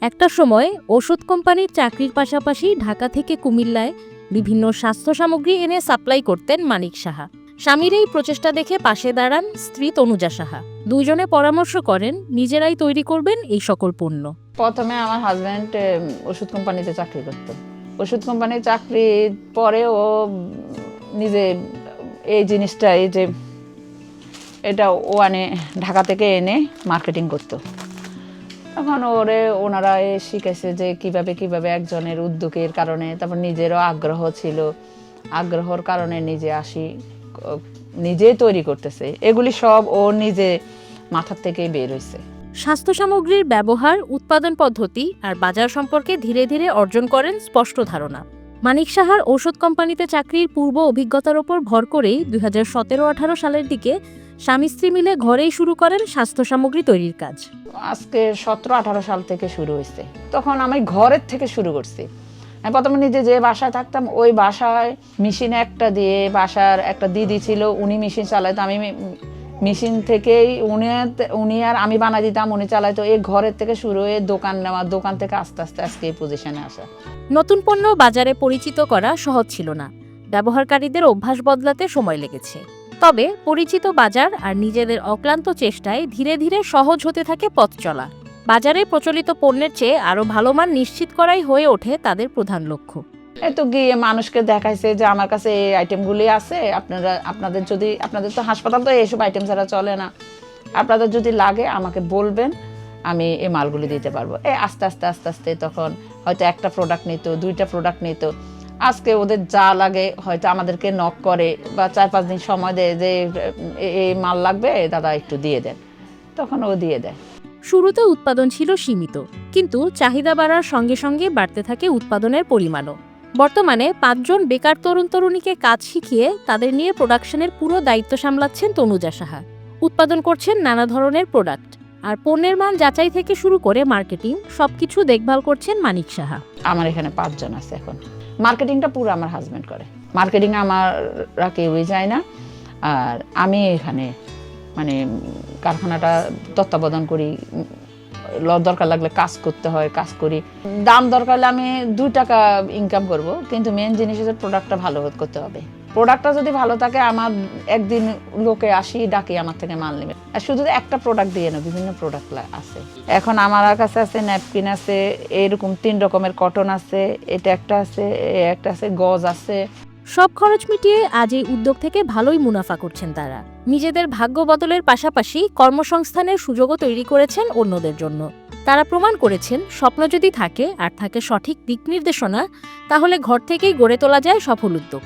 একটা সময় ওষুধ কোম্পানির চাকরির পাশাপাশি ঢাকা থেকে কুমিল্লায় বিভিন্ন স্বাস্থ্য সামগ্রী এনে সাপ্লাই করতেন মানিক সাহা। স্বামীর এই প্রচেষ্টা দেখে পাশে দাঁড়ান স্ত্রী তনুজা সাহা। দুইজনে পরামর্শ করেন নিজেরাই তৈরি করবেন এই সকল পণ্য। প্রথমে আমার হাজব্যান্ড ওষুধ কোম্পানিতে চাকরি করতো। ওষুধ কোম্পানির চাকরির পরে ও নিজে এই জিনিসটা এটা ও ঢাকা থেকে এনে মার্কেটিং করতো। তখন ওনারা শিখেছে যে কিভাবে একজনের উদ্যোগের কারণে, তারপর নিজেরও আগ্রহ ছিল, আগ্রহর কারণে নিজেই তৈরি করতেছে। এগুলি সব ও নিজে মাথার থেকেই বের হয়েছে। স্বাস্থ্য সামগ্রীর ব্যবহার, উৎপাদন পদ্ধতি আর বাজার সম্পর্কে ধীরে ধীরে অর্জন করেন স্পষ্ট ধারণা। মানিক সাহার ঔষধ কোম্পানিতে চাকরির পূর্ব অভিজ্ঞতার ওপর ভর করেই 2017-18 সালের দিকে স্বামী স্ত্রী মিলে ঘরেই শুরু করেন স্বাস্থ্য সামগ্রী তৈরির কাজ। আজকে 17-18 সাল থেকে শুরু হয়েছে। তখন আমি ঘরের থেকে শুরু করছি। আমি প্রথমে নিজে যে বাসায় থাকতাম, ওই বাসায় মেশিনে বাসার একটা দিদি ছিল, উনি মেশিন চালাইতো। আমি মেশিন থেকেই উনি আর আমি বানাই দিতাম, উনি চালাইতো। এই ঘরের থেকে শুরু হয়ে দোকান নেওয়া, দোকান থেকে আস্তে আস্তে আজকে এই পজিশনে আসা। নতুন পণ্য বাজারে পরিচিত করা সহজ ছিল না। ব্যবহারকারীদের অভ্যাস বদলাতে সময় লেগেছে। তবে পরিচিত বাজার আর নিজেদের অক্লান্ত চেষ্টায় ধীরে ধীরে সহজ হতে থাকে পথ চলা। বাজারে প্রচলিত পণ্যের চেয়ে আরও ভালো মান নিশ্চিত করাই হয়ে ওঠে তাদের প্রধান লক্ষ্য। তো গিয়ে মানুষকে দেখাইছে যে আমার কাছে এই আইটেমগুলি আছে, আপনাদের তো হাসপাতাল তো এইসব আইটেম ছাড়া চলে না, আপনাদের যদি লাগে আমাকে বলবেন, আমি এই মালগুলি দিতে পারবো। আস্তে আস্তে তখন হয়তো একটা প্রোডাক্ট নিত, 2টা প্রোডাক্ট নিত। আজকে ওদের যা লাগে হয়তো আমাদেরকে নক করে বা 4-5 দিন সময় দেয় যে এই মাল লাগবে দাদা একটু দিয়ে দেন, তখন ও দিয়ে দেয়। শুরুতে উৎপাদন ছিল সীমিত, কিন্তু চাহিদা বাড়ার সঙ্গে সঙ্গে বাড়তে থাকে উৎপাদনের পরিমাণও। বর্তমানে 5 জন বেকার তরুণ তরুণীকে কাজ শিখিয়ে তাদের নিয়ে প্রোডাকশনের পুরো দায়িত্ব সামলাচ্ছেন তনুজা সাহা। উৎপাদন করছেন নানা ধরনের প্রোডাক্ট, আর পণ্যের মান যাচাই থেকে শুরু করে মার্কেটিং সবকিছু দেখভাল করছেন মানিক সাহা। আমার এখানে 5 জন আছে। এখন মার্কেটিংটা পুরো আমার হাজব্যান্ড করে। মার্কেটিং আমরা কেউই যায় না, আর আমি এখানে কারখানাটা তত্ত্বাবধান করি। দরকার লাগলে কাজ করতে হয়, কাজ করি। দাম দরকার হলে আমি 2 টাকা ইনকাম করব, কিন্তু মেন জিনিস হচ্ছে প্রোডাক্টটা ভালো করতে হবে। প্রোডাক্টটা যদি ভালো থাকে, আমার একদিন লোকে ডাকি আমার থেকে মাল নেবে। আর শুধু একটা প্রোডাক্ট দিয়ে না, বিভিন্ন প্রোডাক্ট আছে। এখন আমার কাছে আছে ন্যাপকিন আছে, এরকম 3 রকমের কটন আছে, এটা একটা আছে গজ আছে। সব খরচ মিটিয়ে আজ এই উদ্যোগ থেকে ভালোই মুনাফা করছেন তারা। নিজেদের ভাগ্য বদলের পাশাপাশি কর্মসংস্থানের সুযোগও তৈরি করেছেন অন্যদের জন্য। তারা প্রমাণ করেছেন স্বপ্ন যদি থাকে আর থাকে সঠিক দিক নির্দেশনা, তাহলে ঘর থেকেই গড়ে তোলা যায় সফল উদ্যোগ।